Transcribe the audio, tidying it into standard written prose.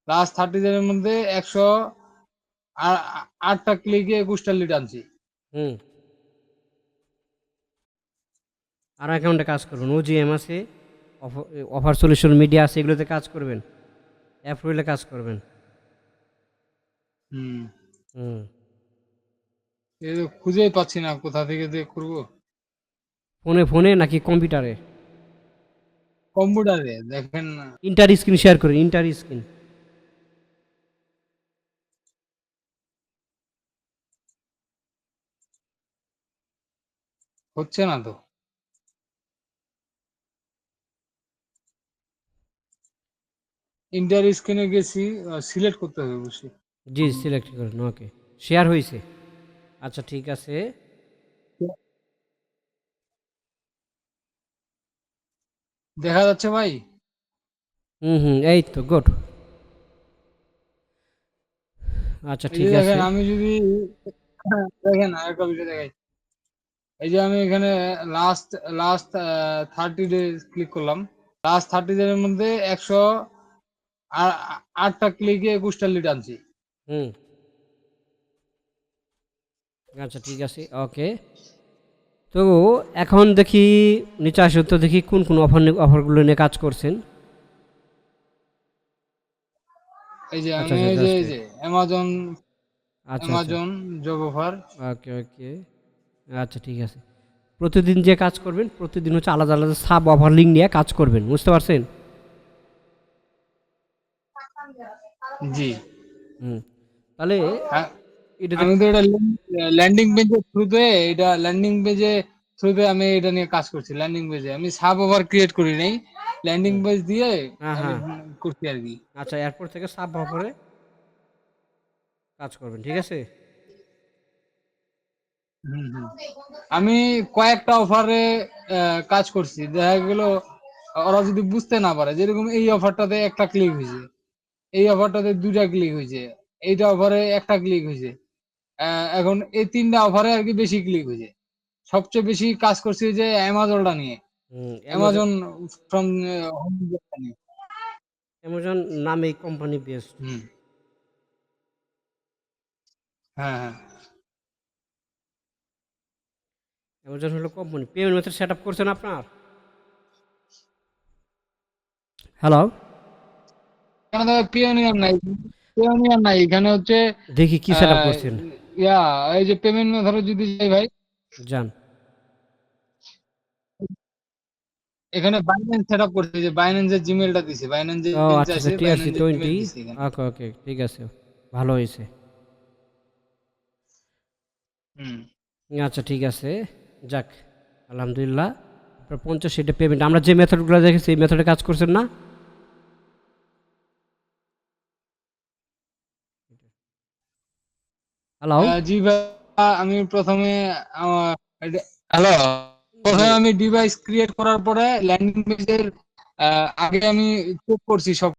Last 30 দিনের মধ্যে 108টা ক্লিকে 21টা lead আনছি। হুম। আর অ্যাকাউন্টে কাজ করবেন, ওজিএম আছে, অফার সলিউশন মিডিয়া আছে, এগুলোতে কাজ করবেন, অ্যাপ রইলে কাজ করবেন। হুম। হুম। এই তো খুঁজেই পাচ্ছি না কোথা থেকে যে করবো। ফোনে ফোনে নাকি কম্পিউটারে? কম্পিউটারে দেখেন না। ইন্টার স্ক্রিন শেয়ার করেন, ইন্টার স্ক্রিন। হচ্ছে না তো। ইন্টার স্ক্রিনে গেছি, সিলেক্ট করতে হবে অবশ্যই। জি, সিলেক্ট করেন, ওকে। শেয়ার হয়েছে। আচ্ছা ঠিক আছে। দেখা যাচ্ছে ভাই? হুম হুম, এই তো গুড। আচ্ছা এই যে ঠিক আছে। দেখেন আমি যদি দেখেন আরেকটা বিষয় দেখাই। এই যে আমি এখানে লাস্ট লাস্ট 30 ডেজ ক্লিক করলাম। লাস্ট 30 দিনের মধ্যে 108টা ক্লিকে 21টা লিড আনছি। হুম। আচ্ছা ঠিক আছে, ওকে। তো এখন দেখি নিচে আসো তো, দেখি কোন কোন অফারগুলো নিয়ে কাজ করছেন। এই যে আচ্ছা আমি আচ্ছা, এই জাস্ট যে অ্যামাজন আচ্ছা আচ্ছা, জব অফার। ওকে ওকে। আচ্ছা ঠিক আছে। প্রতিদিন যে কাজ করবেন, প্রতিদিন হচ্ছে আলাদা আলাদা সাব অফার লিঙ্ক নিয়ে কাজ করবেন, বুঝতে পারছেন? জি। হুম। তাহলে হ্যাঁ, এটাতে আমি তো এটা ল্যান্ডিং পেজের থ্রুতে, এটা ল্যান্ডিং পেজে থ্রুতে আমি এটা নিয়ে কাজ করছি। ল্যান্ডিং পেজে আমি সাব ওভার ক্রিয়েট করি নাই, ল্যান্ডিং হুম, পেজ দিয়ে হ্যাঁ আমি হ্যাঁ। করছি আর কি। আচ্ছা, এরপর থেকে সাব অফারে কাজ করবেন, ঠিক আছে? হুম হুম। আমি কয়েকটা অফারে কাজ করছি, দেখা গেল ওরা যদি বুঝতে না পারে, যেরকম এই অফারটাতে একটা ক্লিক হয়েছে, এই অফারটাতে দুইটা ক্লিক হয়েছে, এইটা অফারে একটা ক্লিক হয়েছে, এখন এই তিনটা অফারে আর কি বেশি ক্লিক হয়েছে। সবচেয়ে বেশি কাজ করছি যে অ্যামাজনটা নিয়ে, হুম, অ্যামাজন। অ্যামাজন ফ্রম হোম নিয়ে। অ্যামাজন নামে কোম্পানি বেস্ট। হুম। হ্যাঁ হ্যাঁ। অ্যামাজন হলো company. Payment method set up করছেন আপনার? হ্যালো? এখানে তো পিওনিয়ার নাই, পিওনিয়ার নাই এখানে হচ্ছে। দেখি কি সেট আপ আহ, করছেন। ইয়া এই যে পেমেন্ট মেথড যদি যাই ভাই, যান। এখানে বাইন্যান্স সেট আপ করছে, যে বাইন্যান্সের জিমেলটা দিছে, বাইন্যান্স যে ও লিংক আচ্ছা আছে আচ্ছা, টিআরসি বাইন্যান্সের জিমেল 20। দিছে এখানে। ওকে ওকে, ঠিক আছে, ভালো হয়েছে। হুম। আচ্ছা ঠিক আছে, যাক, আলহামদুলিল্লাহ। আপনার 50 সিটে পেমেন্ট, আমরা যে মেথডগুলো দেখেছি এই মেথডে কাজ করছেন না? হ্যালো? জি ভাই, আমি প্রথমে হ্যালো, প্রথমে আমি ডিভাইস ক্রিয়েট করার পরে ল্যান্ডিং পেজের আগে আমি চেক করছি সব